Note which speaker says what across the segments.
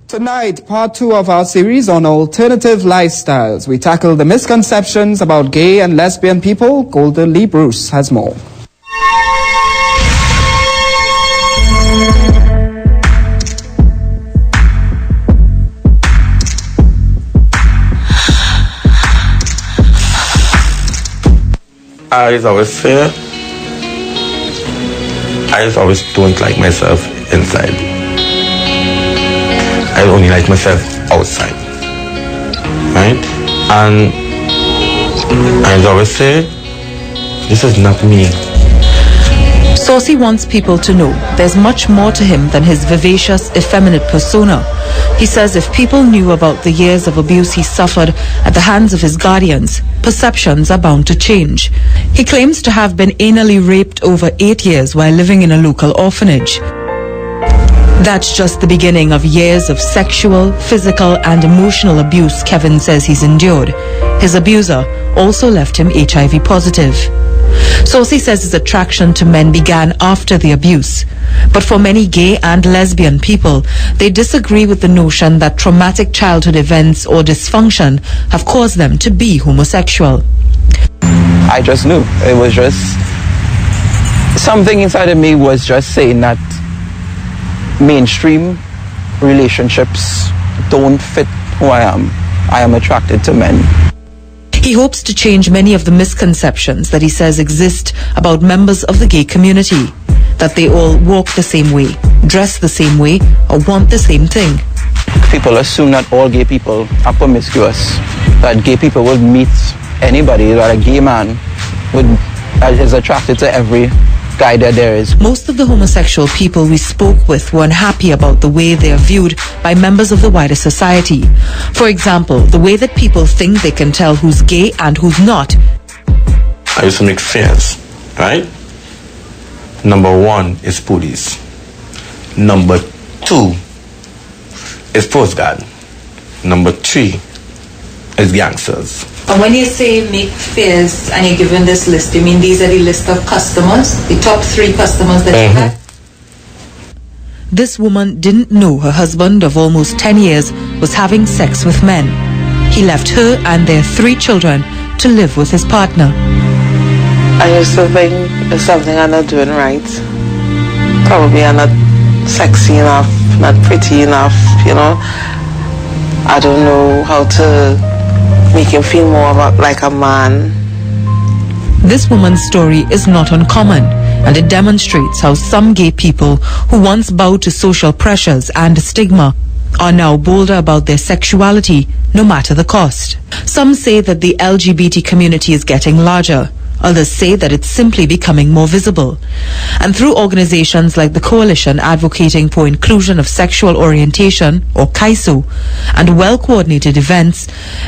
Speaker 1: Tonight, part 2 of our series on alternative lifestyles. We tackle the misconceptions about gay and lesbian people. Golden Lee Bruce has more.
Speaker 2: I always don't like myself inside. I only like myself outside, right? And I always say, this is not me.
Speaker 3: Saucy wants people to know there's much more to him than his vivacious, effeminate persona. He says if people knew about the years of abuse he suffered at the hands of his guardians, perceptions are bound to change. He claims to have been anally raped over 8 years while living in a local orphanage. That's just the beginning of years of sexual, physical and emotional abuse Kevin says he's endured. His abuser also left him HIV positive. Saucy says his attraction to men began after the abuse. But for many gay and lesbian people, they disagree with the notion that traumatic childhood events or dysfunction have caused them to be homosexual.
Speaker 4: I just knew. It was just something inside of me was just saying that mainstream relationships don't fit who I am. I am attracted to men.
Speaker 3: He hopes to change many of the misconceptions that he says exist about members of the gay community, that they all walk the same way, dress the same way, or want the same thing.
Speaker 4: People assume that all gay people are promiscuous, that gay people would meet anybody, that a gay man is attracted to every guy that there is.
Speaker 3: Most of the homosexual people we spoke with were unhappy about the way they are viewed by members of the wider society. For example, the way that people think they can tell who's gay and who's not.
Speaker 2: I used to make fears, right? Number 1 is police. Number 2 is Coast Guard. Number 3 is gangsters.
Speaker 3: And when you say make fears and you're given this list, you mean these are the list of customers, the top 3 customers that you had? This woman didn't know her husband of almost 10 years was having sex with men. He left her and their 3 children to live with his partner.
Speaker 5: I used to think it's something I'm not doing right. Probably I'm not sexy enough, not pretty enough, you know. I don't know how to make him feel more like a man.
Speaker 3: This woman's story is not uncommon, and it demonstrates how some gay people who once bowed to social pressures and stigma are now bolder about their sexuality, no matter the cost. Some say that the LGBT community is getting larger. Others say that it's simply becoming more visible. And through organizations like the Coalition Advocating for Inclusion of Sexual Orientation, or CAISO, and well-coordinated events,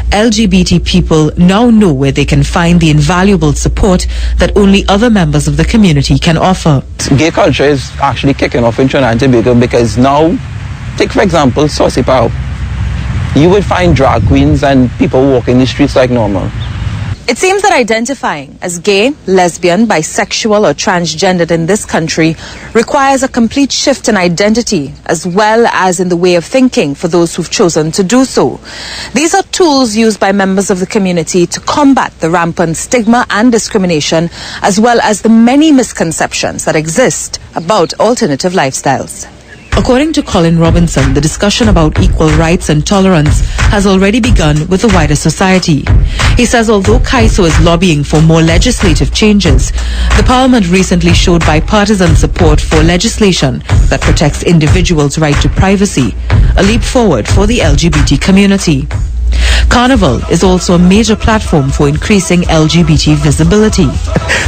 Speaker 3: LGBT people now know where they can find the invaluable support that only other members of the community can offer.
Speaker 4: Gay culture is actually kicking off in Trinidad and Tobago because now, take for example, Saucy Pao. You would find drag queens and people walking the streets like normal.
Speaker 6: It seems that identifying as gay, lesbian, bisexual or transgendered in this country requires a complete shift in identity as well as in the way of thinking for those who've chosen to do so. These are tools used by members of the community to combat the rampant stigma and discrimination as well as the many misconceptions that exist about alternative lifestyles.
Speaker 3: According to Colin Robinson, the discussion about equal rights and tolerance has already begun with the wider society. He says although CAISO is lobbying for more legislative changes, the Parliament recently showed bipartisan support for legislation that protects individuals' right to privacy, a leap forward for the LGBT community. Carnival is also a major platform for increasing LGBT visibility.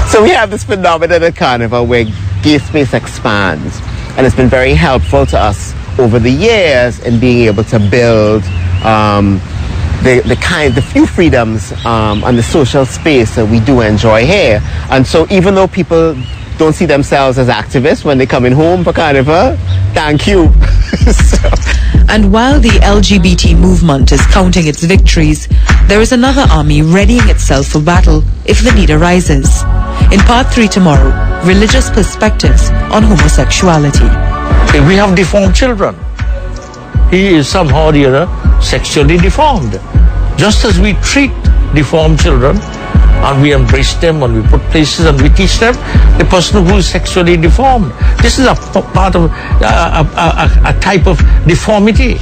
Speaker 7: So we have this phenomenon at Carnival where gay space expands. And it's been very helpful to us over the years in being able to build the few freedoms and the social space that we do enjoy here. And so even though people don't see themselves as activists when they're coming home for Carnival, thank you.
Speaker 3: And while the LGBT movement is counting its victories, there is another army readying itself for battle if the need arises. In part 3 tomorrow, religious perspectives on homosexuality.
Speaker 8: We have deformed children. he is somehow or the other sexually deformed. Just as we treat deformed children, and we embrace them and we put places and we teach them, the person who is sexually deformed. This is a part of a type of deformity.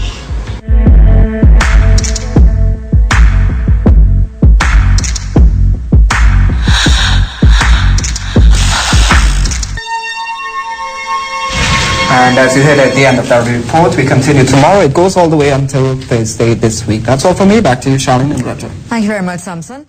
Speaker 1: And as you heard at the end of that report, we continue tomorrow. It goes all the way until Thursday this week. That's all from me. Back to you, Charlene and Roger.
Speaker 9: Thank you very much, Samson.